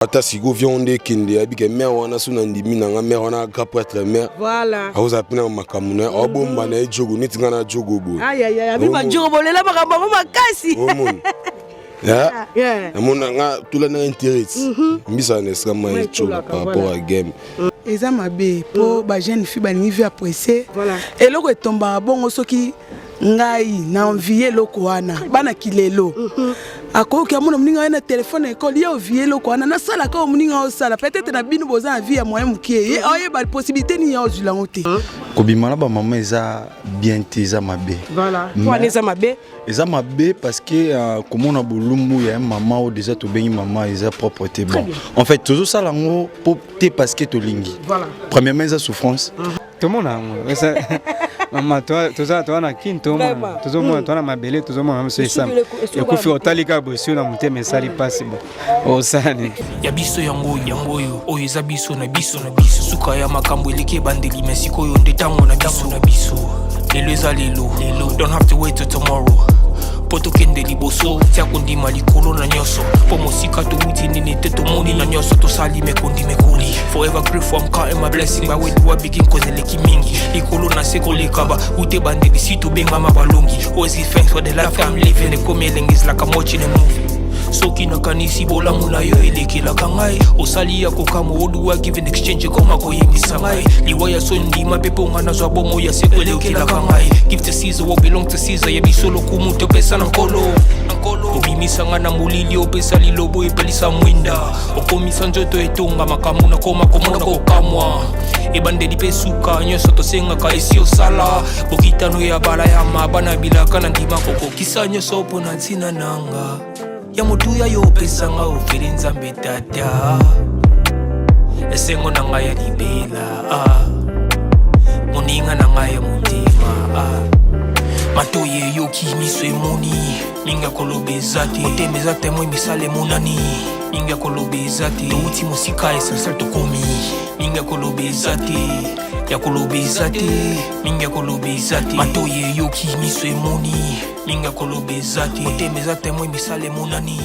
Ata sigo viande kinde abike mère wana suna ndimi na mère wana kapre être mère. Voilà. Aoza pina makamuna obomba na jogo nitinga na jogo bo. Aïe aïe aïe, abi ba jogo bolela makamba ko makasi. Ya. Amona nga tula na intérêt. Mbisa na ska ma chola par rapport à game. Eza mabe po ba jeune fille ba ni vi apprécier. Voilà. Et loko etomba bongo soki ngai na envier loko wana bana kilelo. Akoki amona muninga na téléphone école ya envier loko wana na sala ka muninga osala peut-être na bino boza envie ya moyen mukie. Oye ba possibilité ni ya ozula ngote. Kobimana ba maman eza bien eza mabe. Voilà. Toi eza mabe. Eza mabe parce que comme on a bolumbu ya maman ou déjà to bengi maman eza propreté bon. En fait toujours ça lango popté parce que to lingi. Voilà. Premièrement eza souffrance. Tout le monde a maman toi na kinto tout le monde toi na mabele tout le monde c'est ça. Et ko fi otalika bosi na muté mais sali passe bon. O sani. Ya biso yango yo oyo eza biso na biso suka ya makambo eleke bandeli mesiko yo ndetango na biso. Lelo eza lelo. Don't have to wait till tomorrow. Poto kende liboso tia kundi malikolo na nyoso pomo sika to uti nini teto moni na nyoso to sali mekundi mekuli forever grateful I'm counting my blessing by way do I begin cause eleki mingi likolo na seko lekaba ute bande bisitu benga mabalongi always give thanks for the life I'm living the coming is like I'm watching a movie soki na kanisi bola mula yo elekela kangai osali ya kokamo odu wa give in exchange koma ko yimbisa ngai liwaya so ndima pepo ngana zwa bomo ya sekwelekela kangai give to Caesar what belong to Caesar ya bisolo kumuntu pesa na nkolo obimisa ngana mulili opesa lilobo epelisa mwinda okomisa njoto etonga makamu na koma komona kokamwa ebandeli pesuka nyoso tosenga ka esi osala bokitano ya bala ya mabana bilaka na ndima kokokisa nyoso pona ntina nanga ya mutuya yo pesanga ofere nzambe tata esengo na ngai ya libela moninga na ngai ya mutima matoye yo kimiso emoni ninga kolobeza te otembeza te moi misale monani ninga kolobeza te touti mosika essentiel tokomi ninga kolobeza te ya kolobeza te ninga kolobeza te matoye yo kimiso emoni ninga kolobeza te otembeza te moi misale monani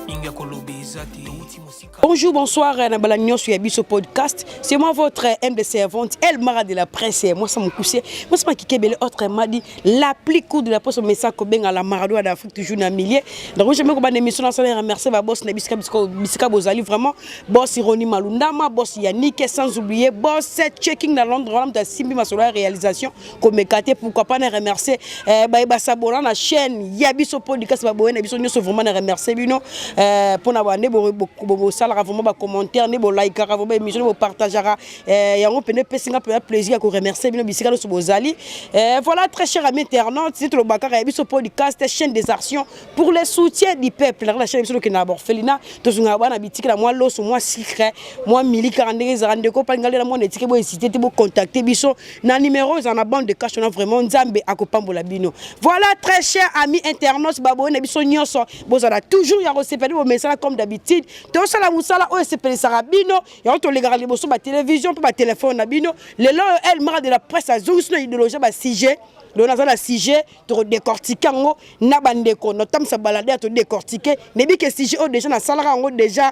ninga kolobeza te touti mosika. Bonjour, bonsoir, Nabalagnon sur Yabiso Podcast. C'est moi votre M de servante, El Mara de la presse. Moi, ça m'a couché. Moi, c'est moi qui ai autre m'a dit la plus courte de la poste au message à la Maradou d'Afrique, toujours dans le milieu. Donc, je me suis émission dans la remercier ma boss Nabisika Bozali, vraiment. Boss Ironi Malundama, boss Yannick, sans oublier, boss checking dans Londres, de Simbi Masola réalisation, comme Mekate, pourquoi pas remercier Baïba Sabora, la chaîne Yabiso Podcast, Nabiso, nous sommes vraiment remercier, pour n'avoir beaucoup sala vraiment ba commentaire ne bo like vraiment émission bo partagera et on peut ne pessinga plaisir à remercier bino bisika no sobozali voilà très cher amis internautes c'est le bakara et biso podcast chaîne des actions pour le soutien du peuple la chaîne biso que na borfelina to zunga bana bitika na moi loso moi secret moi milika ndenge za ndeko pa ngale na moi netike bo hésiter te bo contacter biso na numéro za na bande de cash on a vraiment nzambe akopambola bino voilà très cher amis internautes babo na biso nyonso bozala toujours ya recevoir vos messages comme d'habitude to sala musala o sepelisa rabino ya to legara liboso ba télévision pa téléphone na bino lelo El Mara de la presse azungi na idéologie ba sujet le na la sujet to décortiquer ngo na bandeko notam sa balade to décortiquer nebi que sujet o déjà na salara ngo déjà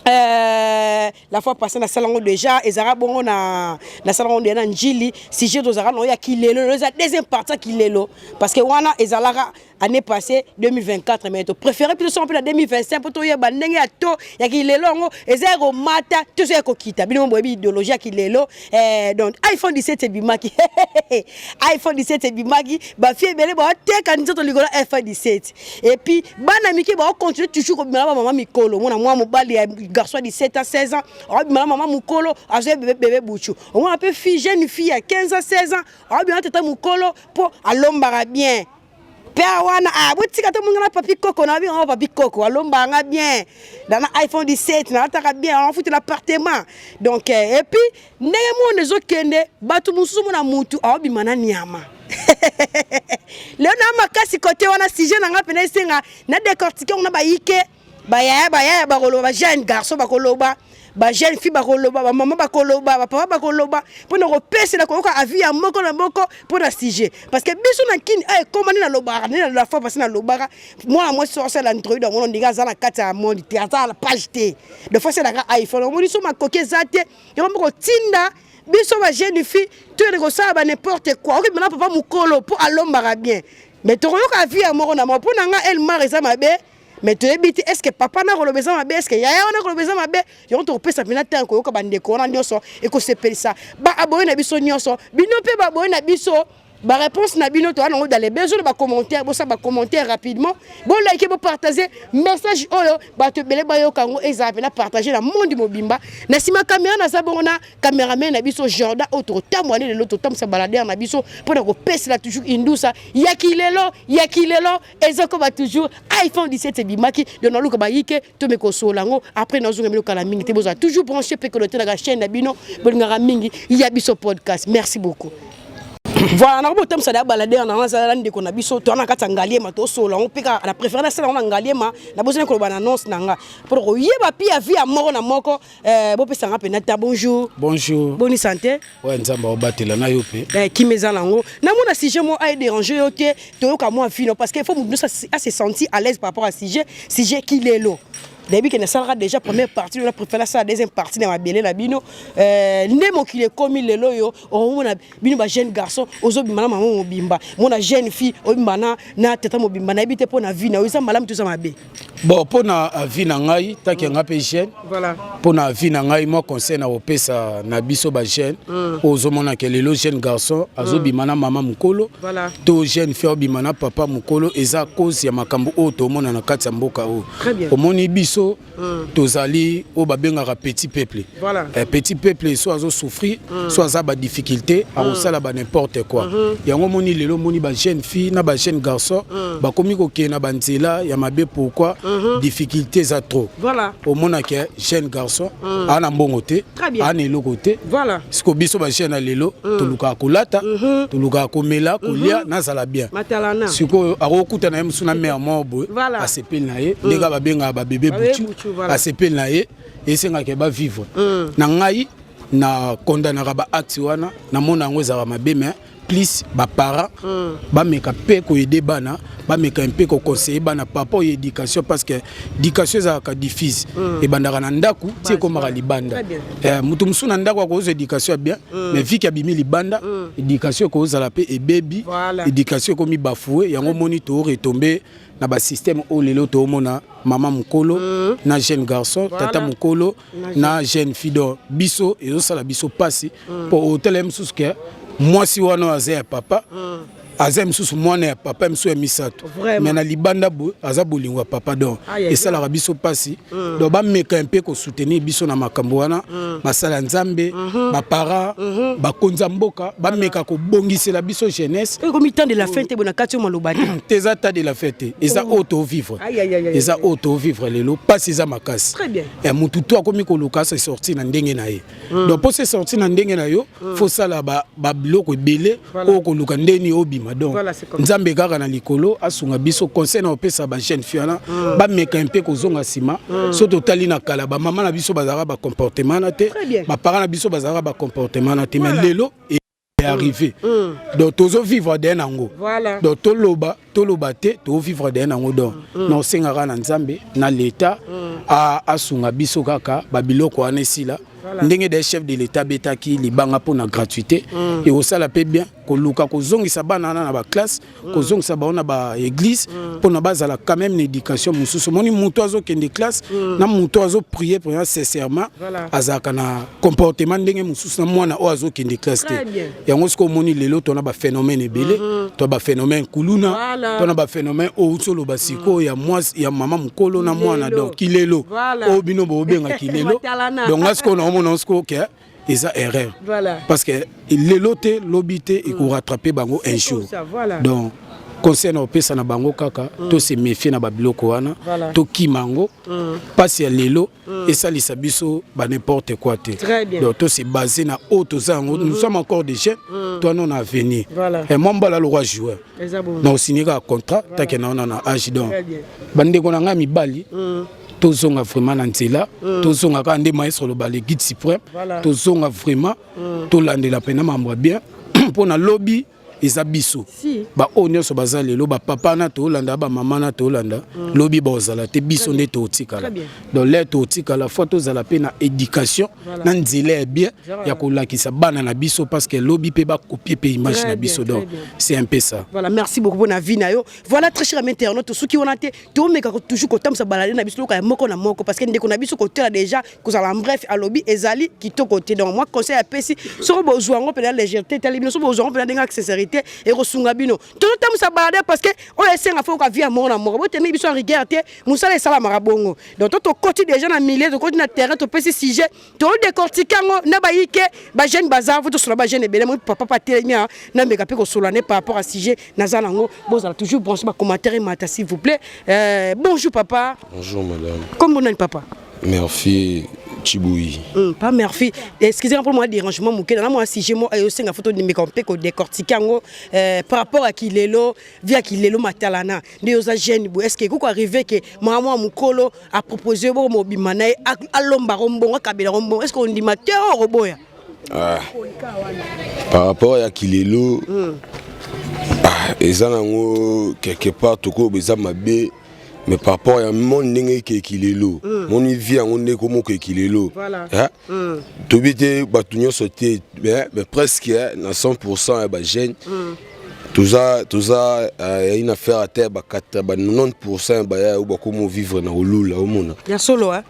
la fois passée na salon déjà ezara bongo na salon de na njili sujet to zara no ya kilelo le deuxième partie kilelo parce que wana ezalara année passée 2024 mais to préféré plutôt en 2025 pour to yeba ndenge ya to ya kilelo ngo ezero mata to se ko kita bino bo idéologie ya kilelo donc iPhone 17 bimaki iPhone 17 bimaki ba fie belé ba te kanisa to ligola iPhone 17 et puis bana miki ba continuer toujours comme maman mikolo mona moi mobali garçon de 7 à 16 ans oh bien maman mukolo a bébé bouchou on a peu fille jeune fille à 15 à 16 ans oh bien tata mukolo pour alombara bien père wana ah botika to mungana papi koko na bien papi koko alombanga bien dans iPhone 17 na taka bien on fout l'appartement donc et puis ndenge mo nezo kende batu mususu na mutu oh bien mana nyama le na makasi côté wana sujet na nga pena senga na décortiquer on na ba yike baya bakoloba jeune garçon bakoloba ba jeune fille bakoloba ba maman bakoloba ba papa bakoloba pour na repérer na koyoka avis ya moko na moko pour na sujet parce que biso na kini comment na lobara na la fois parce na lobara moi so ça l'intro dans mon ndiga za na kati ya monde théâtre la page T de fois c'est la iPhone on dit so ma coquezate yo moko tinda biso ba jeune fille tu ne ça ba n'importe quoi ok maintenant papa mukolo pour alombara bien mais to koyoka avis ya moko na moko pour na nga elle mari ça mabe. Mais tu es est-ce que papa n'a pas besoin de est-ce que yaya n'a pas besoin de ils ont repéré ça maintenant tant que bande ko na nyoso et que c'est ça ba aboye na biso nyoso bino pe ba aboye na biso ba réponse na bino to na dans les besoins ba commentaire bo ça ba commentaire rapidement bon like bo partager message oyo ba te bele ba yo kango ezap na partager na monde mobimba na sima caméra na sabona caméraman na biso Jordan auto tamwane le loto tam sa balader na biso pour ko pèse la toujours indusa yakilelo ezoko ba toujours iPhone 17 bimaki yo na luka ba yike to me ko solango après na zunga kala mingi te boza toujours branché pe connecté na chaîne na bino bolingara mingi ya biso podcast merci beaucoup. Voilà, on a un peu de balader dans la ndeko na biso to na kata ngaliema to solo on pika la préférence na ngaliema na besoin ko ba annonce nanga pour yeba pia via moko na moko bo pesa nga penata bonjour bonne santé ouais nzamba obatela na yo pe qui meza lango na mona sujet mo a déranger yo te to ka mo fino parce que faut nous se sentir à l'aise par rapport à sujet qui lelo. Début que ne sera déjà première partie, on a préféré ça deuxième partie dans ma belle la bino. Nemo qui est comme il est loyo, on a bino ba jeune garçon, ozo bimana maman bimba, mon jeune fille, o bimana na teta mo bimba na habite pour na vie na oza malam tout ça ma bé. Bon pour na vie na ngai, ta ki nga pe jeune. Voilà. Pour na vie na ngai moi conseil na opesa na biso ba jeune, ozo mona ke lelo jeune garçon, azo bimana maman mukolo. Voilà. To jeune fille bimana papa mukolo eza cause ya makambo o to mona na kati ya mboka o. Très bien. Omoni biso tozali o babengaka petit peuple. Voilà. Petit peuple soit azo souffrir, soit za ba difficulté, a sala ba n'importe quoi. Yango moni lelo moni ba jeune fille na ba jeune garçon, ba komi ko ke na banzela ya mabe pourquoi difficulté za trop. Voilà. Au mona ke jeune garçon ana mbongo te, ana eloko te. Voilà. Siko biso ba jeune lelo to luka kolata, to luka komela, kolia na zala bien. Matalana. Siko arokuta na msuna mère mobo, a sepel na ye, ndeka ba benga ba bébé a sepel na ye esenga ke ba vivre na ngai na condamnera ba acte wana na mona ngo ezaka mabe mais plus ba parents ba meka pe ko aider bana ba meka un peu ko conseiller bana papa éducation parce que éducation ezaka difficile et bandaka na ndaku tie ko mara libanda mutu musu na ndaku ko éducation bien mais vie ki abimi libanda éducation ko zala pe e baby éducation ko mi bafoué yango moni to retomber na ba système o lelo to mona maman mukolo na jeune garçon tata mukolo na jeune fille biso et ça la biso passi pour hôtel msusu ke moi si wana azé papa azem sous mwana ya papa mso ya misato mais na libanda bo azabolingwa papa donc et ça la biso passi donc ba meka un peu ko soutenir biso na makambo wana masala nzambe ba para ba konza mboka ba meka ko bongisela biso jeunesse comme temps de la fête bona kati malobati teza ta de la fête eza auto vivre eza auto vivre lelo passi za makasi très bien et mutu to komi ko luka se sorti na ndenge na ye donc pour se sortir na ndenge na yo faut ça la ba biloko ebele o ko luka ndeni obi donc nzambe kaka na likolo asunga biso conseil na opesa ba jeune fiana ba meka un peu ko zonga sima so totali na kala ba maman na biso bazara ba comportement na te ba parents na biso bazara ba comportement na te mais lelo est arrivé donc tozo vivre de nango donc toloba te to vivre de nango donc non sengara na nzambe na l'état a asunga biso kaka ba biloko anesila ndenge des chefs de l'état betaki libanga pour na gratuité et au sala pe bien ko luka ko zongisa bana na ba classe ko zongisa ba ona ba église pour na bazala quand même une éducation mususu moni muto azo kende classe na muto azo prier pour sincèrement azaka na comportement ndenge mususu na mwana o azo kende classe te yango sko moni lelo to na ba phénomène ebele to ba phénomène kuluna to na ba phénomène o solo basiko ya moi ya mama mukolo na mwana donc kilelo o bino bo benga kilelo donc asko na mon onsko que eza erreur parce que les lotés l'obité et qu'on rattraper bango un jour donc concerne opesa na bango kaka to se méfier na babiloko wana to kimango passe ya lelo et ça li sabiso ba n'importe quoi te donc to se baser na auto zango nous sommes encore des jeunes toi non à venir et moi mbala le roi joueur na signer un contrat ta ke na âge donc bande ko na nga mibali tozonga vraiment na nzela tozonga ka nde maestro le balé guide suprême tozonga vraiment tolandela pena mambo bien pona lobby eza biso ba onyoso baza lelo ba papa na tolanda ba mama na tolanda lobby bozala te biso nde totikala donc les totikala fois tozala pe na éducation na nzela bien ya kolakisa bana na biso parce que lobby pe ba copier pe image na biso donc c'est un peu ça. Voilà, merci beaucoup pour na vie na yo. Voilà très cher internaute ceux qui on a to meka toujours ko tam sa balade na biso ka moko na moko parce que ndeko na biso ko tela déjà ko za bref à lobby ezali kitoko côté donc moi conseil à pesi so besoin on peut la légèreté tali bino so besoin on peut la accessoirité et resunga bino tout le temps ça balade parce que on essaie à faire ka vie à mon amour bo temi biso rigueur te musala sala marabongo donc to côté déjà na milieu to côté na terrain to pesi sujet to décortiquer na ba yike ba jeune bazar vous to sur ba jeune belé mon papa patelemia na meka pe ko solane par rapport à sujet nazala ngo bozala toujours brancher ba commentaire mata s'il vous plaît. Bonjour papa. Bonjour madame. Comment on est papa? Murphy Chiboui. Pas Murphy. Excusez-moi pour moi dérangement mouké dans moi si j'ai moi aussi une photo de mes compé ko décortiquer ngo par rapport à Kilelo via Kilelo matalana. Ndeoza jeune bo est-ce que ko arrivé que maman mukolo a proposé bo mobimana a lomba rombo kabela rombo est-ce qu'on dit mateur roboya? Par rapport à Kilelo eza nango quelque part toko beza mabe mais par rapport à mon ndenge Kilelo mon vie en on est comme Kilelo hein tobité batunyo sauté mais presque na 100% ba jeune tout ça une affaire à terre ba 90% ba ya ou ba comment vivre na olula au mona ya solo hein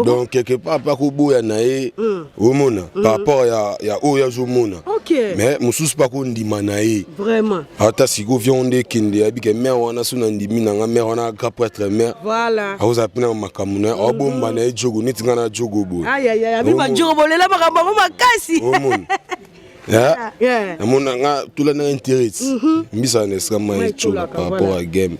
donc quelque part pas ko boya nae au mona par rapport ya oya zo mona mais mususu pas ko ndima nae vraiment ata siko vionde kende abike mère wana suna ndimi na mère wana ka prêtre mère voilà aoza pina makamuna obomba na jogo nitinga na jogo bo aïe mi ba jogo bolela makambo makasi au mona amona nga tula na intérêt mbisa na esama chola par rapport à game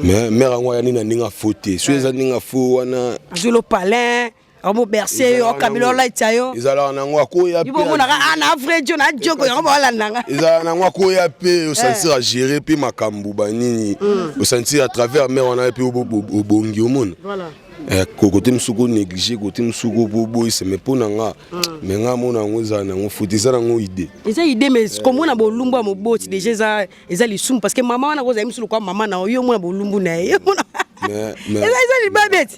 mais mère ngwa ya nina ninga faute so eza ninga fo wana azolo palin amo bercer o kamilo light ayo izala na ngwa ko ya pe ibo mona na vrai jo na jogo yango wala nanga izala na ngwa ko ya pe o sentir à gérer pe makambu banini o sentir à travers mère wana pe obongi o mona voilà côté msuko négligé côté msuko bobo c'est mais pour nga mais nga mona ngoza na ngo foutisa na ngo idée mais comme on a bolumbu moboti déjà eza lisum parce que maman wana koza misulo kwa maman na yo mona bolumbu na ye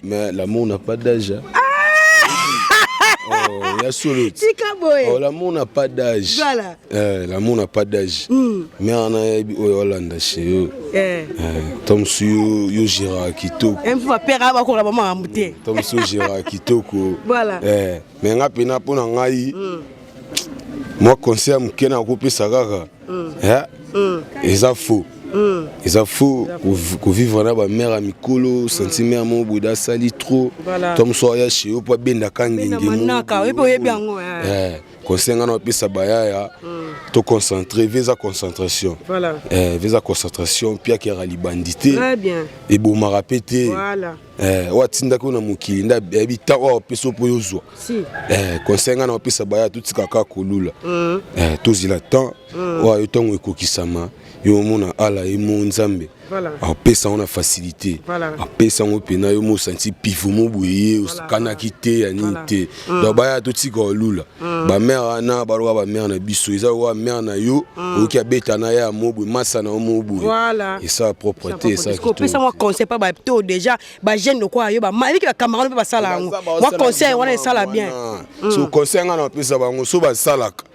mais l'amour n'a pas d'âge. Oh, ya solo. Oh, l'amour n'a pas d'âge. Voilà. L'amour n'a pas d'âge. Mais on a Hollande chez eux. Tom Suyo yo Gérard Kitoko. Un fois père aba ko la maman amouté. Tom Suyo Gérard Kitoko. Voilà. Mais nga pena pona ngai. Moi conseil mukena ko pesa kaka. Eza faux. Eza faux ko vivre na ba mère mikolo sentiment mon boda sali trop. Tom Soya chez eux pour benda kangenge mo. Conseil ngana pesa bayaya to concentrer visa concentration. Voilà. Visa concentration pia ki rali bandité. Très bien. Et bo m'a répété. Voilà. Watinda ko na mukili nda bita wa peso po yozwa. Si. Conseil ngana pesa bayaya tout kaka kolula. Tozila temps wa yotongo ekokisama. Yo mona ala emo nzambe voilà apesa on a facilité apesa on pena yo mo senti pifo mo boye kana kité ya nité donc ba to tika olula ba mère na ba ro ba mère na biso isa wa mère na yo oki abeta na ya mo boye masa na mo boye voilà et ça propreté ça qui pesa moi conseil pas ba plutôt déjà ba jeune quoi yo ba mali ba camarade ba sala ngo moi conseil on est sala bien so conseil ngana pesa bango so ba salaka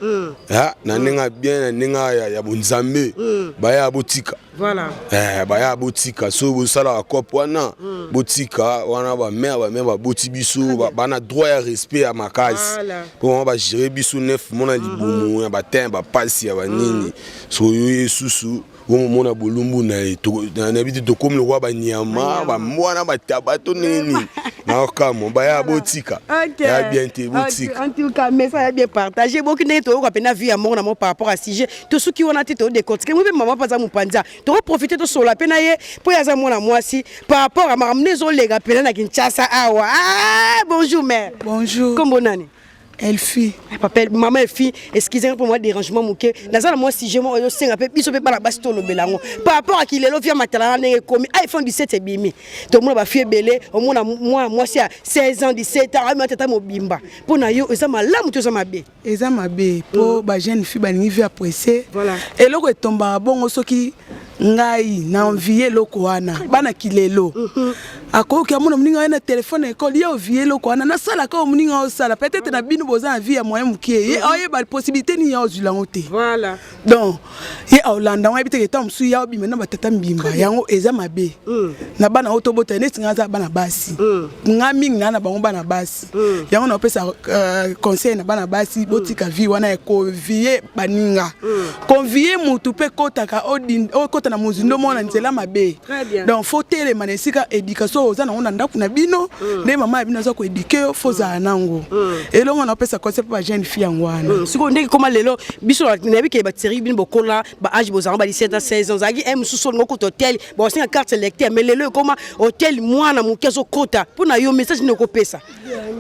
na ninga bien na ninga ya bonzambe baya botika voilà baya botika so bo sala kopo wana botika wana ba mère ba boti biso bana droit ya respect ya makasi pour ba gérer biso neuf mona libumu ba temba pasi ya banini so yo susu wo mona bolumbu na biti to comme le roi ba nyama ba mwana ba tabato nini na kamo baya botika ya bien te botika en tout cas message bien partagé beaucoup ne to ko pena vie amour na mo par rapport à sujet to ceux qui on a tito de côté que moi maman pas za mupanza to profiter to sola pena ye po ya za mona mwasi par rapport à maramnezo lega pena na Kinshasa awa bonjour mère bonjour kombo nani Elfie. Papa, maman Elfie, excusez-moi pour moi dérangement mouké. Nazala moi si je moi yo senga pe biso pe bala basto lo belango. Par rapport à qui les via matala na comme iPhone 17 et bimi. To mo ba fie belé, au moi c'est à 16 ans 17 ans, mais tata mo bimba. Pour na yo eza malamu to eza mabe. Eza mabe pour ba jeune fille ba ningi apprécier. Voilà. Et loko etomba bongo soki ngai na envier loko wana bana kilelo. Akoki amona mninga na téléphone école yo envier loko wana na sala ka mninga o sala peut-être na bino boza vie ya moyen mukie. Oye ba possibilité ni yo zulango te. Voilà. Donc ye Hollande on habite que msu ya obi mena batata mbimba yango eza mabe. Na bana otobota ne singa za bana basi. Nga mingi na bango bana basi. Yango na pesa conseil na bana basi botika vie wana ko vie baninga. Convier mutu pe kota ka odin o kota na muzindo mona nzela mabe. Donc faut tele manesika éducation oza na onda ndaku na bino ne mama bino za ko éduquer faut za nango. Et longo na pesa conseil pa jeune fille ngwana. Siko ndeki koma lelo biso na biki ba série bino bokola ba âge bozanga ba 17 ans 16 ans zaki em suso ngoko hotel bo singa carte lecteur mais lelo koma hotel mwana mukezo kota pour na yo message ne ko pesa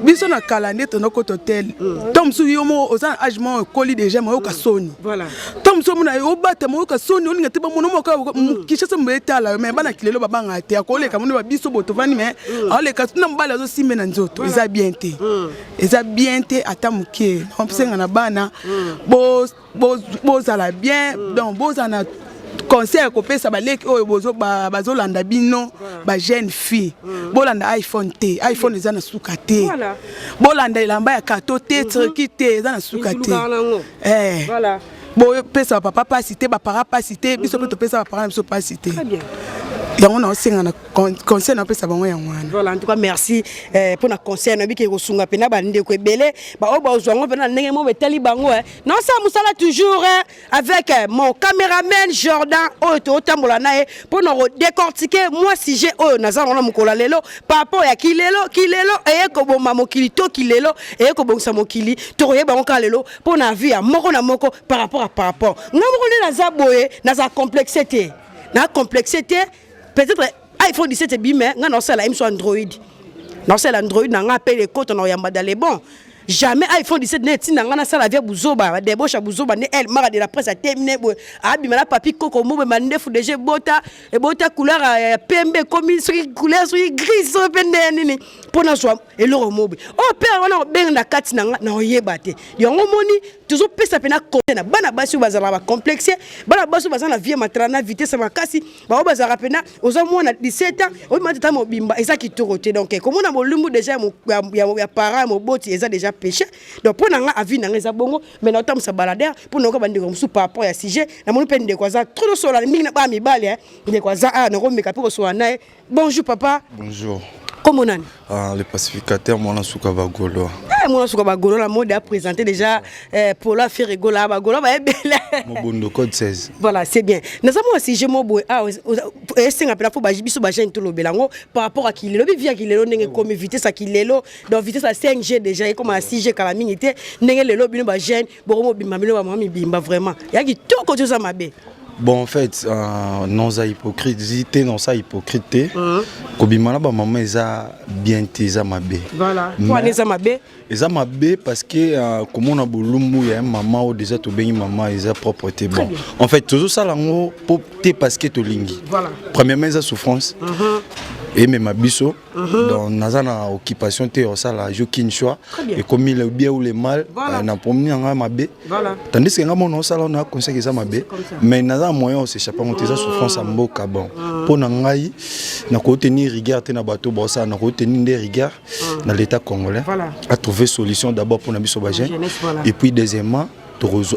biso na calendrier to noko hotel tom su yo mo oza âge mo koli déjà mo ka soni voilà tom su mo na yo bata mo ka soni on ngate ba mo mo ka kishasa mo etala mais bana kilelo ba banga te akole ka mo ba biso boto vani mais ale ka tuna mbala zo simbe na nzoto eza bien te ata mukie on penga na bana bo zala bien donc bo zana conseil ko pesa ba leki oyo bozo bazolanda bino ba jeune fille bolanda iPhone te iPhone eza na suka te bolanda elamba ya kato te trikite eza na suka te voilà bo pesa papa pas cité ba para pas cité biso pe to pesa ba para biso pas cité très bien. On a aussi un conseil na pesa bango yango wana. Voilà, en tout cas merci pour na conseil na biki ko sunga pena ba ndeko ebele ba o ba ozwango pena ndenge mo betali bango non ça musala toujours avec mon caméraman Jordan o tambola nae pour na décortiquer moi si j'ai naza na mukola lelo par rapport ya kilelo e ko bomba mokili to kilelo e ko bongsa mokili to koye bango ka lelo pour na vie ya moko na moko par rapport ngamo ko na za boye na za complexité peut-être iPhone 17 bimé nga na sala imso Android na nga appelle les cotes na yamba dans les bons jamais iPhone 17 net na nga na sala via buzoba débauche buzoba ne elle mara de la presse a terminé abima la papi koko mo be mandefu déjà bota couleur pembe comme couleur gris so pende nini pona so eloro mobe o père wana ben na kati na oyeba te yango moni toujours pesa pena côté na bana basi bazala ba complexe bana basi bazala vie matrana vitesse makasi ba bazala pena ozo mona 17 ans o matata mobimba eza kitoko te donc comme on a molumbu déjà ya parents moboti eza déjà péché donc pour nga avis na eza bongo mais na tam sa baladère pour nga bandeko musu par rapport ya sujet na moni pende kwa za trop sola mingi na ba mibale ne kwa za na ko meka pour so na bonjour papa bonjour. Comment on a le pacificateur Mwana Souka Bagolo. Mwana Souka Bagolo, la mode a présenté déjà pour la faire rigoler à Bagolo. Mobondo code 16. Voilà, c'est bien. Nous avons aussi, je m'en bois, c'est un peu la fois, je suis tout le belango par rapport à qui est via qui est là, comme vitesse à qui est là, donc vitesse à 5G déjà, comme à 6G quand la minute, n'est le lobby, ma gêne, bon, bimba vraiment. Il y a qui tout côté ça m'a bé. Bon, en fait, non, ça hypocrisie, non, ça hypocrite. Kobimana, maman, ils a bien tes mabé. Voilà. Pourquoi les mabé? Ils a mabé parce que, comme on a boulumou, il y a un maman ou déjà tout bien, maman, ils a propreté. Bon, en fait, tout ça, là, parce que tu lingi. Voilà. Premièrement, ils a souffrance. Et même à biso, dans la occupation, tu as ça, là, je n'ai choix. Et comme il est bien ou le mal, on a promené en mabé. Tandis que nous avons ça, on a conseillé ça mabé. Mais nous avons moyen de s'échapper, on a souffrance à Mboka. Pour nous, on a tenu rigueur, on a tenu des rigueurs dans l'État congolais. À trouver solution d'abord pour nous, et puis deuxièmement,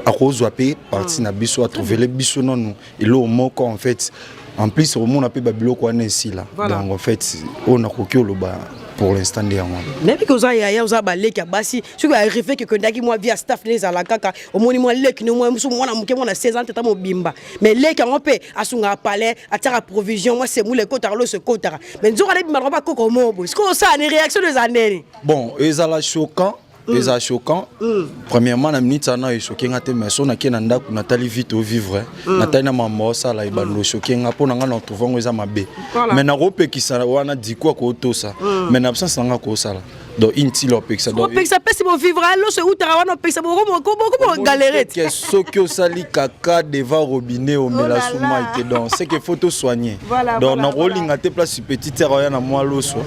à cause de partie à trouver les bisous non nous. Et là, au moins, en fait, en plus, on a pu babilo quoi ici là. Donc en fait, on a coqué le bas pour l'instant derrière. Mais puis que ça y a ça balé qui a bassi. Ce qui arrivé que ndaki moi via staff les à la kaka. Au moins moi lek nous moi moi na 16 ans tata mo bimba. Mais lek on peut asunga palais, atira provision moi c'est mou les côtes ce côté. Mais nous on a bimba pas koko mobo. Est-ce que ça une réaction des années? Bon, ils ont la choquant. Les a choquant. Premièrement, la minute ça n'a choqué ngate mais son na kenanda ku Nathalie vite au vivre. Nathalie na maman ça la ibalo choqué ngapo na ngana trouvons eza mabe. Mais na rope qui ça wana dit quoi ko to ça. Mais na absence nga ko ça là. donc inti lo pekisa donc pekisa pesi bo vivre allo se utara wana pekisa bo ko galérer que ce que osali kaka devant robinet au mela souma été donc c'est que faut te soigner donc na rolling à te place petite terre na moi loso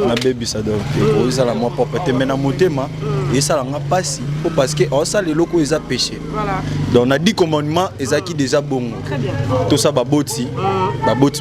na baby ça donc pour ça la moi propreté mais na motema et ça la passe parce que ça les locaux ils a péché donc on a dit commandement ezaki déjà bongo tout ça baboti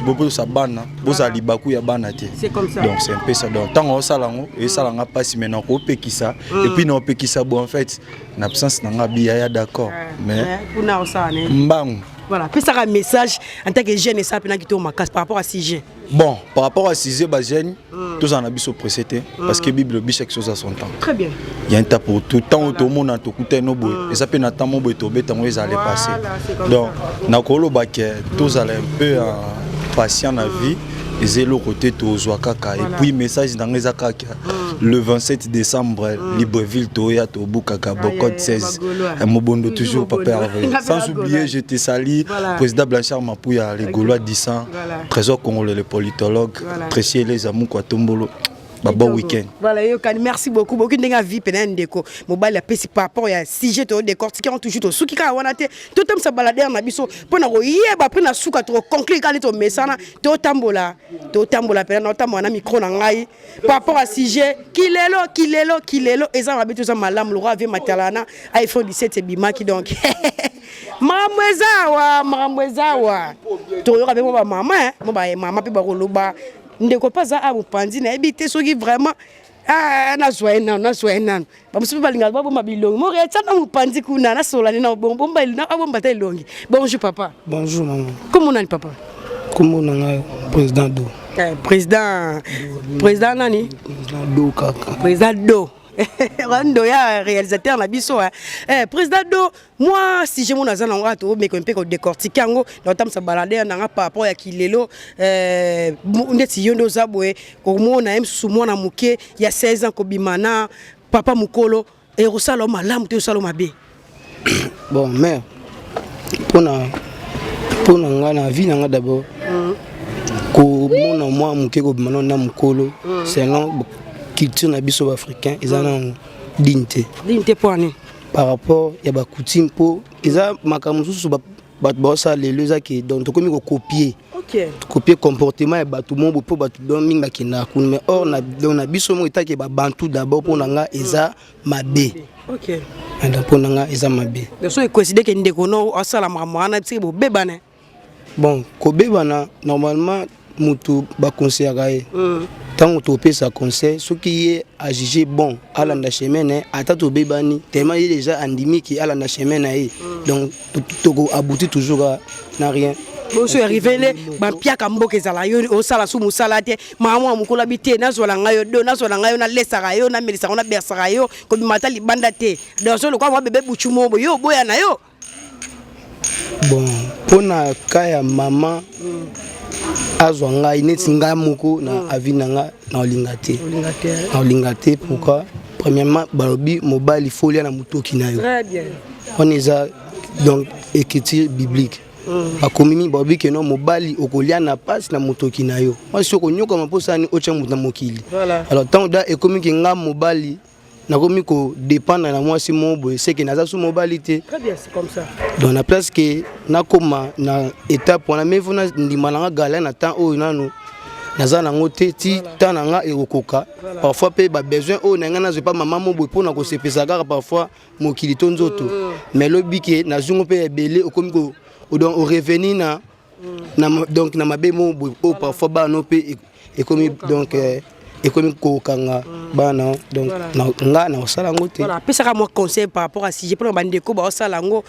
bobo ça bana boza libaku ya bana te c'est comme ça donc c'est un peu ça donc tant ça la et ça la passe maintenant au pekisa et puis non pekisa bon en fait en absence na ngabi ya d'accord mais pour na ça né mbang voilà puis ça un message en tant que jeune et ça pendant qui to ma casse par rapport à CG bon par rapport à CG ba jeune tous en abiso précédé parce que Bible dit chaque chose à son temps très bien il y a un temps pour tout temps tout monde en tout côté no boy et ça peut na temps mo boy to betango ils allaient passer donc na kolo ba que tous allaient un peu patient na vie et c'est le côté Tozouakaka et puis message dans les akaka le 27 décembre Libreville Toya Tobukaka Bokot 16 Mobondo toujours papa Hervé sans oublier je te salue président Blanchard Mapouya les Gaulois 10 ans trésor congolais le politologue Tressier les amours quoi tombolo bon week-end. Voilà, merci beaucoup. Beaucoup de vie pendant déco. Mobile a pesi par rapport à sujet to décortiquer on toujours to suki ka wana te tout homme sa balader na biso pona ko yeba après na suka to conclure quand to mesana to tambola pendant na tambo na micro na ngai par rapport à sujet kilelo eza mabitu za malamu le roi vient matalana iPhone 17 bimaki donc maramwezawa to yoka be mo ba mama pe ba koloba ndeko paza a mupandi na ebite soki vraiment na zoena ba musu balinga ba bomba bilongi mo retsa na mupandi kuna na solani na bomba na bomba ta ilongi bonjour papa bonjour maman comment on papa comment on président do président nani président do kaka président do Rando ya réalisateur na biso président do moi si je mon azana ngato mais qu'on peut décortiquer ngo na tam sa balader na par rapport ya kilelo ndeti yondo zabwe ko mona emsu mona muke ya 16 ans ko bimana papa mukolo et rosalo malamu te salo mabe bon mère pour nga na vie nga d'abord ko mona moi muke ko bimana na mukolo c'est long culture na biso africain ezana dignité poani par rapport ya ba coutume po eza makamususu ba bossa leloza ki donc to komi ko copier copier comportement ya batu mo po batu don minga kina kun mais or na biso mo itaki ba bantu d'abord pour nga eza mabe donc pour nga eza mabe donc so considère que ndeko no asala mwana tsi bo bebana bon ko bebana normalement mutu ba conseiller tant que tu sa conseil ce qui est à juger bon à la chemin ata to bebani tellement il est déjà endémique qui à la chemin donc to aboutit toujours à n'a rien bon so arrivé le ba piaka mboke zala yo o sala su musala te mama mukula bité na zola ngayo do na zola ngayo na lesaka yo na melisa na bersaka yo ko bimata libanda te donc so le quoi bébé buchumo yo boya na yo bon pona kaya maman azwa ngai neti ngai moko na avi nanga na olingate pourquoi premièrement balobi mobali folia na mutoki na yo très bien on est donc écriture biblique akomimi balobi que non mobali okolia na passe na mutoki na yo moi soko nyoka maposa ni ocha muta mokili alors tant da ekomiki nga mobali nakomi ko dépendre na moi si mobo c'est que naza sous mobilité très bien c'est comme ça dans la place que nakoma na étape on a même vona ndimana galère na temps o nanu naza na ngote ti temps nga erokoka parfois pe ba besoin o nga na pas maman mobo pour na ko sepesa kaka parfois mokili to nzoto mais le bike na zungo pe ebele okomi ko donc au revenir na donc na mabe mobo o parfois ba no pe ekomi donc ekomi ko kanga bana donc nga na osala ngote voilà pesa ka moi conseil par rapport à si je prends bande ko ba osala ngo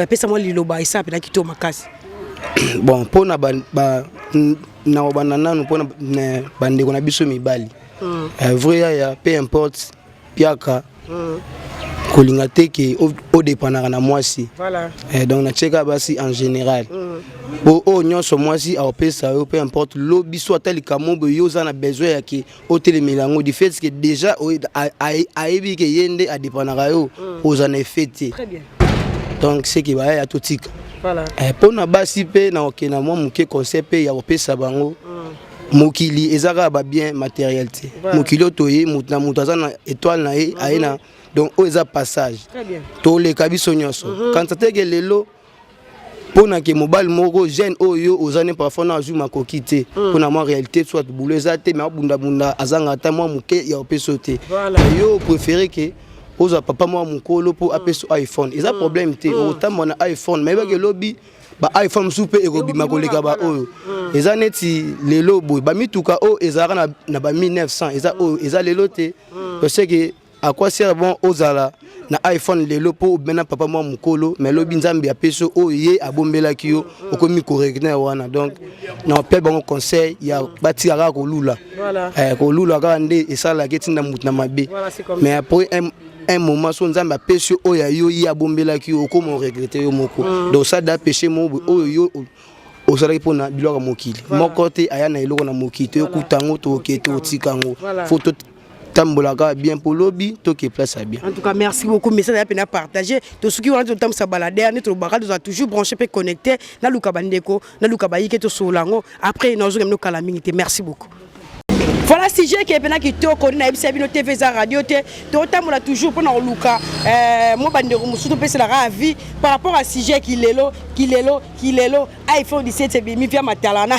pesa moi liloba isa pe na kito makasi bon pona ba na obanana no pona bande ko na biso mibali vrai ya peu importe piaka kolinga te ke au dépendant na moi si voilà donc na cheka basi en général bo o nyonso moi si a pesa peu importe lobby soit tel kamobo yo za na besoin ya ki hôtel milango du fait que déjà a ebi ke yende a dépendant yo aux en effet très bien donc c'est qui va ya totika voilà pour na basi pe na okena moi muke concept ya pesa bango mokili ezaka ba bien matérialité mokili otoye mutu na mutu aza na étoile na ye aena donc o eza passage to le kabiso nyonso quand ça te que lelo pona ke mobile moko jeune oyo ozane parfois na jour makoki te pona moi réalité soit boulot ezate mais bunda bunda azanga ta moi muke ya opeso te yo préférer que oza papa moi mukolo po apeso iPhone eza problème te otamba na iPhone mais ba ke lobby ba iPhone soupe ekobima koleka ba oyo eza neti lelo boy ba mituka o ezara na ba 1900 eza o eza lelo te parce que à quoi sert bon ozala na iPhone lelo po bena papa moi mukolo mais lobi nzambe ya peso o ye abombela kiyo okomi correcteur wana donc na pe bon conseil ya batiraka ko lula ko lula ka nde esala ketinda mutu na mabe mais après un moment so nzambe apesi oyo yo ya bombelaki okoma regretter yo moko donc ça da péché mo oyo yo osala ipona biloko mokili moko te aya na eloko na mokili to kutango to kete otikango photo tambolaka bien pour lobby to ke place à bien. En tout cas merci beaucoup message ya pena partager to suki wana to tam sa balader ne to baka to toujours branché pe connecté na luka bandeko na luka bayike to solango après nous zo kala mingi merci beaucoup. Voilà sujet qui est maintenant qui toko na ebisa bino TV za radio te to tamola toujours pour na luka mo bandeko musuto pesa la ravi par rapport à sujet qui lelo iPhone 17 c'est mi via matalana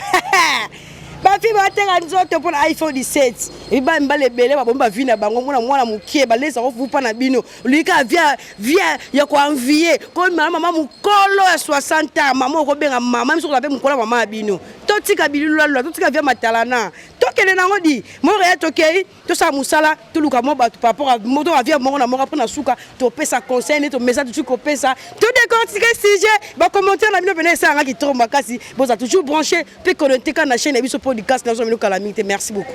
ba fi ba tenga nzoto pour iPhone 17 e ba mbale bele ba bomba vina bango mwana mukie ba lesa ko fupa na bino luika via ya ko envier ko mama mukolo ya 60 ans mama ko benga mama miso ko be mukola mama bino to tika bilulu la to tika via matalana to kele nango di mo re to kei to sa musala to luka mo ba to rapport à moto avia mo na mo pour na suka to pesa conseil to message tu ko pesa to décortiquer sujet ba commenter na bino bena ça nga ki trop makasi bo za toujours branché pe connecter kana chaîne biso podcast na zo mino calamité merci beaucoup.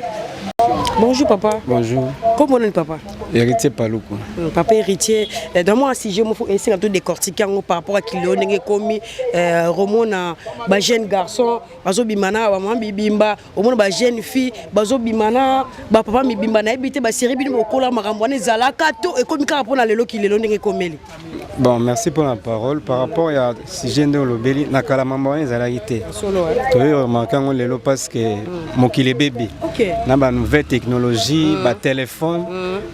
Bonjour papa. Bonjour. Comment on est papa? Héritier Paloukou. Papa héritier, dans moi si je me faut essayer de décortiquer par rapport à kilo n'engé commis Romona ba jeune garçon bazo bimana ba maman bibimba omona ba jeune fille bazo bimana ba papa bibimba na ebité ba série bino kola makambo na zalaka to et comme ka pona lelo kilo n'engé komeli. Bon, merci pour la parole. Par rapport à si j'ai de l'obéli, na kala maman ezalagité. Tu veux remarquer on lelo parce que mon kile bébé. Na ba nouvelle technologie, ba téléphone,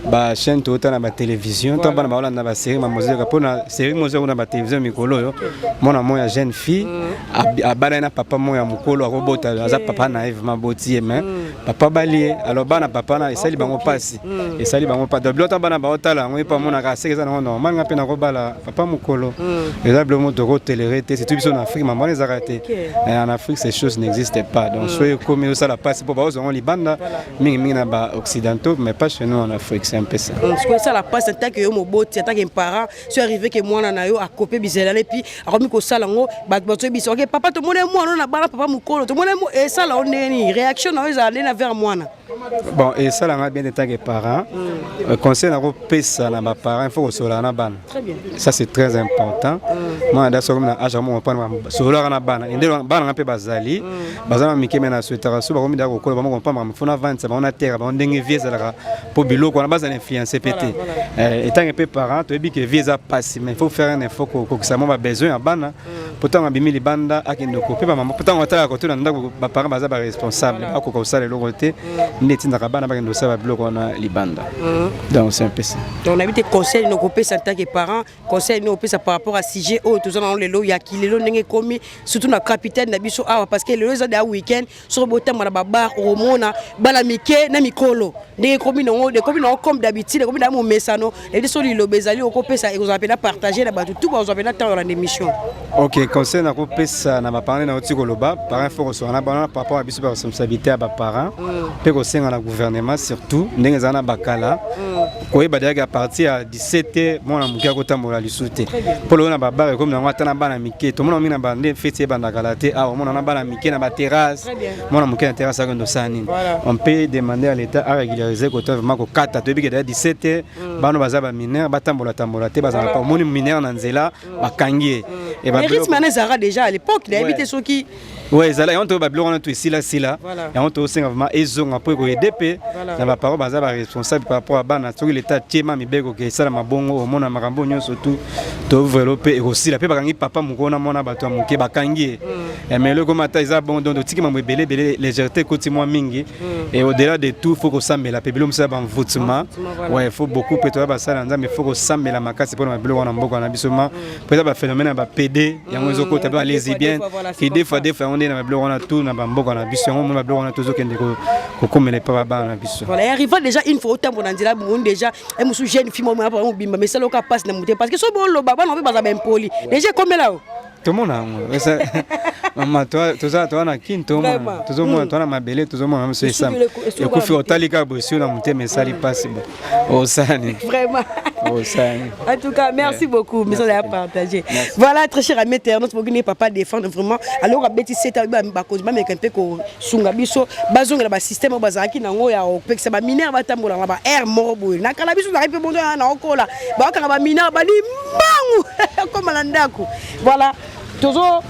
ba chaîne tota na ba télévision, tant ba na ba série mademoiselle pour na série mademoiselle na ba télévision mikolo yo. Mon amour ya jeune fille, a bana na papa mo ya mukolo akobota aza papa naïve maboti mais papa balié alors bana papa na esali bango pasi. Esali bango pas de blota bana ba otala ngo pa mona ka seka na normal nga pe na ko bala papa mukolo exactement de télé-réalité c'est tout en Afrique maman les arrêté et en Afrique ces choses n'existent pas donc soyez comme ça la passe pour aux Libanda mingi na ba occidentaux mais pas chez nous en Afrique c'est un peu ça c'est ça la passe tant que yo moboti tant que parent c'est arrivé que moi na yo a copier bizela et puis a remis ko sala ngo ba boto biso OK papa to mona moi na bala papa mukolo to mona et ça là on est réaction na yo na vers moi na bon et ça là bien tant que parent conseil na ko pesa na ba parents il faut que cela na ban très bien ça c'est très important moi d'ailleurs comme na âge moi pas solo na bana ndelo bana na pe bazali bazana mikeme na souhaitera so ba komi da ko ko ba mo pas ma fona vente ba on a terre ba on ndenge vie ça la pour biloko na bazana influencer pété étant un peu parent tu dis que vie ça passe mais il faut faire un effort que ça m'a besoin à bana pourtant abimi li banda akendo ko pe ba maman pourtant on ta ko to na ndako ba parents baza ba responsable ako ko ça le lokote ndeti ndaka bana ba kendo ça ba biloko na li banda donc c'est un peu ça donc on a été conseil nos copés en tant que parents conseil nous opé ça par rapport à sujet oh tout ça dans le lot ya ki lelo ndenge komi surtout na capitaine na biso awa parce que le les da week-end sur botam na babar romona bala mike na mikolo ndenge komi non de komi non comme d'habitude komi na mo mesano et de soli lo bezali okopé ça et vous appelez partager na batu tout vous appelez temps dans l'émission. OK conseil na kopé ça na ba parler na otiko loba parents faut que na bana par rapport à biso responsabilité à ba parents pe ko senga na gouvernement surtout ndenge zana bakala ko ba daga à partir à 17h mona mukia ko tambola lisute pour le na babar comme na ngata na bana mike to mona mina bande fete banda kalate ah mona na bana mike na ba terrasse mona mukia na terrasse ndo sani on peut demander à l'état à régulariser ko vraiment ko kata to bi que 17h bana baza ba mineur batambola te baza pas moni mineur na nzela bakangie et ba rythme na zara déjà à l'époque il a habité soki Ouais, ezala on to ba biloko na to ici là et on to senga vraiment ezonga po ko aider na ba parents baza ba responsable par rapport à bana to l'état tiema mibeko ke sala mabongo o mona makambo nyonso tout to développer et aussi la pe bakangi papa mukona mona bato muke bakangi mais le comme ata bon donc tiki mambo belé légèreté côté moi mingi et au-delà de tout faut que ça mais la pebilo msa ba mvutsuma ouais faut beaucoup peut-être ba sala nza mais faut que ça mais la makasi pour na biloko na mboko na bisoma peut-être ba phénomène ba PD yango ezoko ta ba lesbienne qui des fois on est na ba biloko na tout na ba mboko na biso yango ba biloko na tout zokende ko komela pa ba na biso voilà arriva déjà une fois autant pour ndira bon déjà et musu jeune fille mo pa bimba mais ça loka passe na muté parce que so bon lo baba na ba za ben poli déjà comme là tout le monde a ça maman toi na kinto tout le monde toi na mabele tout le monde même c'est ça et ko fi otalika bosi na muté mais ça li passe au sani vraiment au sani en tout cas merci beaucoup mais ça a partagé voilà très cher ami internaute pour que papa défendre vraiment alors abeti c'est ba cause même quand ko sunga biso bazonga ba système bazaki nango ya opekisa ba mineur batambola ba air morbo na kala biso na pe bondo na okola ba ka ba mineur ba li mangu comme landako voilà toujours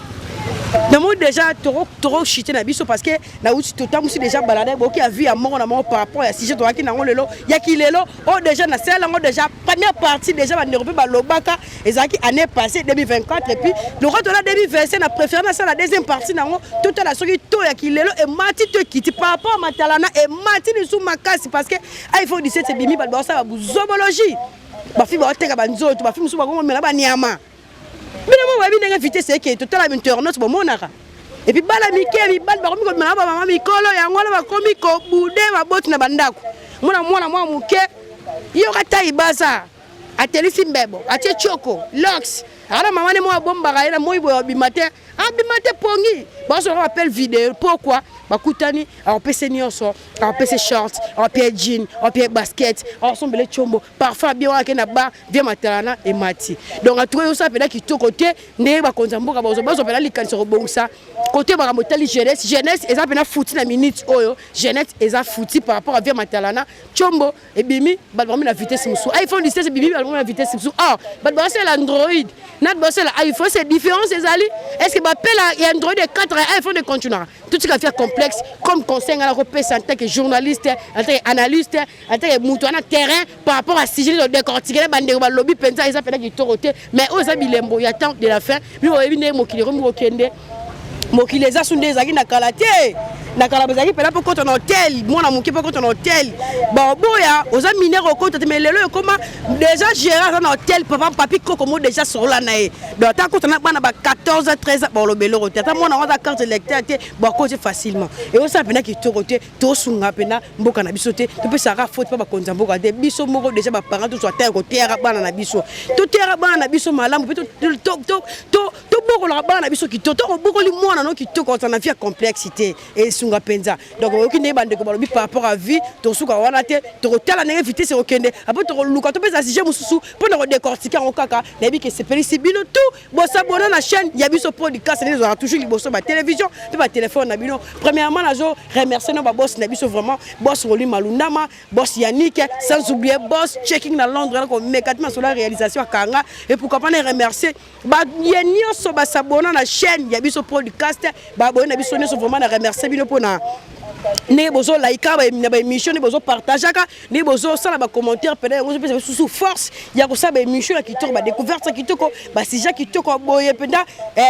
nous déjà trop chité na biso parce que na outi totam aussi déjà baladé boki a vu à mort na mort par rapport à sujet toaki na lelo ya ki lelo o déjà na sel ngo déjà première partie déjà ba nerve ba lobaka ezaki année passée 2024 et puis le retour la 2025 na préféré na la deuxième partie na tout la soki to ya ki lelo et mati to kiti par rapport à matalana et mati ni sous makasi parce que iPhone 17 c'est bimi ba ça ba zobologie ba fi ba oteka ba nzoto ba fi musu ba ngo mela ba niama. Mais moi, je vais inviter ceux qui sont tout à l'heure internaute pour mon ara. Et puis, bala mikeli, bala ba komi ko na ba mama mikolo ya ngwana ba komi ko bude ba boti na bandako. Mwana mwa muke yo kata ibasa. Atelisi mbebo, atie choko, lox. Ara mama ne mo bomba ga ina mo ibo bimate. Bimate pongi. Ba so rappel vidéo. Pourquoi? Ba kutani, on peut se nyonso, on peut se shorts, on peut jean, on peut basket, on sont belé chombo. Parfois bien wa kena ba, bien matalana et mati. Donc à trouver ça pena qui to côté, ne ba konzambo ka ba so pena likanso robonsa. Côté ba motali jeunesse et ça pena fouti na minute oyo, jeunesse et ça fouti par rapport à bien matalana, chombo et bimi, ba ba na vitesse musu. iPhone 17 bimi ba na vitesse musu. Ah, ba c'est l'Android. N'a ba c'est l'iPhone, c'est différent ces ali. Est-ce que ba appelle Android de 4 iPhone de continuer. Tout ce qui fait complexe comme conseil à la repère en tant que journaliste, en tant qu'analyste, en tant que mouton à terrain par rapport à si je décortiquer les bandes de lobby pensa ils appellent qui toroté mais aux abilembo il y a temps de la fin lui on venir mo qui remokende mo qui les a sous des agina kalaté na kalabazaki pela pour quand on hôtel moi na mon qui pour quand on hôtel bon boya aux mineurs au compte mais le comment déjà gérer un hôtel papa papi comment déjà sur la nae donc tant qu'on a bana 14 13 bon le belo hôtel tant moi on a carte électeur bon cause facilement et on ça pena qui toroté to sunga pena mboka na bisoté tu peux ça faute pas konza mboka de biso moko déjà ba parents tout soit terre bana na biso tout terre bana na biso malamu to boko la bana na biso qui to boko li mona no qui to quand on a fait complexité et sunga penza donc aucune ne bande ko balobi par rapport à vie to suka wana te to tala na invité c'est okende après to luka to pesa sujet mususu pour na décortiquer en kaka na bi que c'est pénible tout bo s'abonner na chaîne ya biso podcast les aura toujours liboso ba télévision to ba téléphone na bino premièrement na zo remercier nos boss na biso vraiment boss Roli Malundama boss Yannick sans oublier boss checking na Londres ko mécatement sur la réalisation à Kanga et pourquoi pas les remercier ba yenio so ba s'abonner na chaîne ya biso podcast ba abonner na biso ne vraiment na remercier bino na ne bozo like ba émission ne bozo partager ka ne bozo sala ba commentaire pena ngo pesa sous force ya ko sa ba émission ki to ba découverte ki to ko ba sujet ki to ko boye penda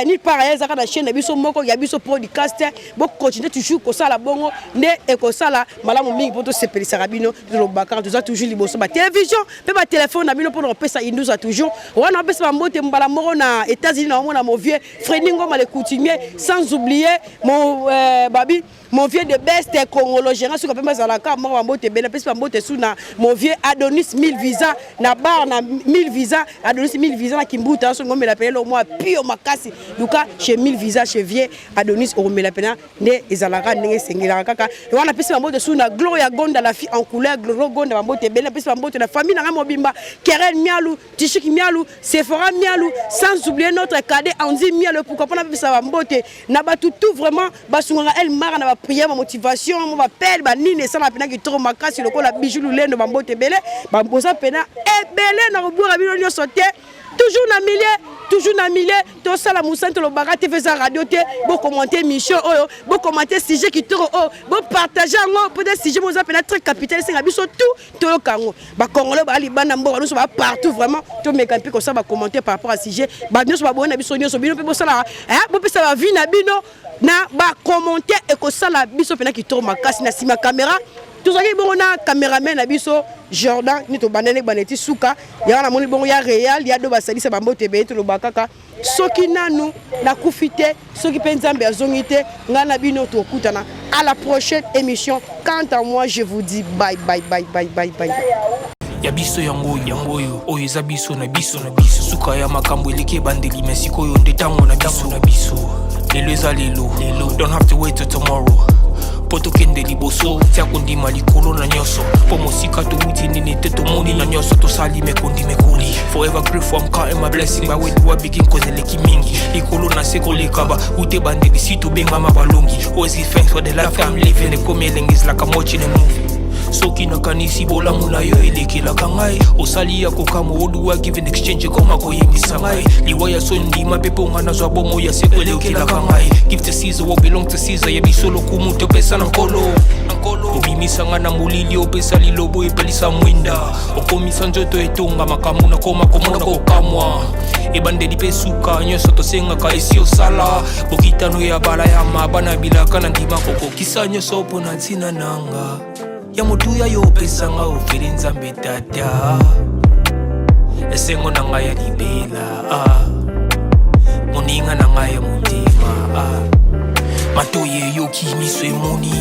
ni pareil za ka na chaîne biso moko ya biso podcast bo continuer toujours ko sala bongo ne e ko sala malamu mingi poto se pelisa rabino to bakar toujours liboso ba télévision pe ba téléphone na bino pour pesa indus a toujours wana pesa mbote mbala moko na États-Unis na mona mon vieux Fredingo mal coutumier sans oublier mon babi mon vieux de best congolais gérant sur comme ça la carte moi mbote bela pesa mbote sous na mon vieux Adonis 1000 visa na bar na 1000 visa Adonis 1000 visa na kimbuta so ngombe la pele moi pio makasi duka chez 1000 visa chez vieux Adonis o me la pena ne ezalaka ndenge sengela kaka wana pesa mbote sous na Gloria Gonda la fille en couleur Gloria Gonda mbote bela pesa mbote na famille na mobimba Keren Mialou Tishiki Mialou Sephora Mialou sans oublier notre cadet Andy Mialou pourquoi pas na pesa mbote na batu tout vraiment basunga el mara na prière ma motivation mon appel ba nini ça na pena ki trop makasi loko la bijou lendo ba mbote belé ba mbosa pena e belé na robura bino nyo sauté toujours na milieu to sala musante lo bagate feza radio te bo commenter mission oyo bo commenter sujet qui toro bo partager ngo peut-être sujet mo za pena très capital c'est biso tout to kango ba congolais ba libana mbo nous ba partout vraiment to mekampi ko ça ba commenter par rapport à sujet ba biso ba bona biso nyoso bino pe bo sala bo pesa ba vie na bino na ba commenter et ko sala biso pena qui toro makasi na sima caméra tout ça qui bon na caméraman na biso Jordan ni to banane baneti suka ya na moni bon ya réel ya do basalisa bambote be to lo bakaka soki nanu na kufite soki penzambe azongite ngana bino to kutana à la prochaine émission. Quant à moi je vous dis bye bye bye bye bye bye. Ya biso yango oyo eza biso na biso suka ya makambo eleke bandeli mesiko yo ndetango na biso lelo eza lelo don't have to wait till tomorrow poto kende liboso tia kondima likolo na nyoso po mosika to wuti nini te to moni na nyoso to sali mekondi mekoli forever grateful I'm counting my blessing by when you begin cause eleki mingi likolo na seko lekaba ute bandeli sito benga mabalongi always give thanks for the life I'm living the coming is like I'm watching a movie soki nakanisi bolamu na yo elekelaka ngai osali ya kokamo oduwa give in exchange koma koyebisa ngai liwa ya so ndima mpe mpo nga nazwa bomo ya seko elekelaka ngai give to Caesar what belong to Caesar yebiso lokumu topesa na nkolo obimisa nga na molili opesa lilobo epelisa mwinda okomisa nzoto etonga makambo na koma komona kokamwa ebandeli mpe suka nyonso tosengaka esi osala bokitano ya bala ya mabana bilaka na ndima kokokisa nyonso mpo na ntina nanga ya motuya yo pesanga ofeli nzambe tata esengo na ngai ya libela moninga na ngai ya motima matoye yoki miso emoni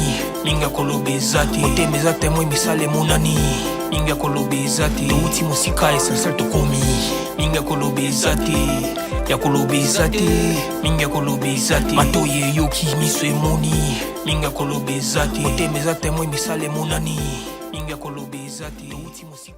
minga kolobeza te motema eza temoi misala emonani minga kolobeza te touti mosika essentiel tokomi minga kolobeza te ya kolobeza te minga kolobeza te matoye yoki miso emoni minga kolobeza te motema eza temoi misala emonani minga kolobeza te touti mosika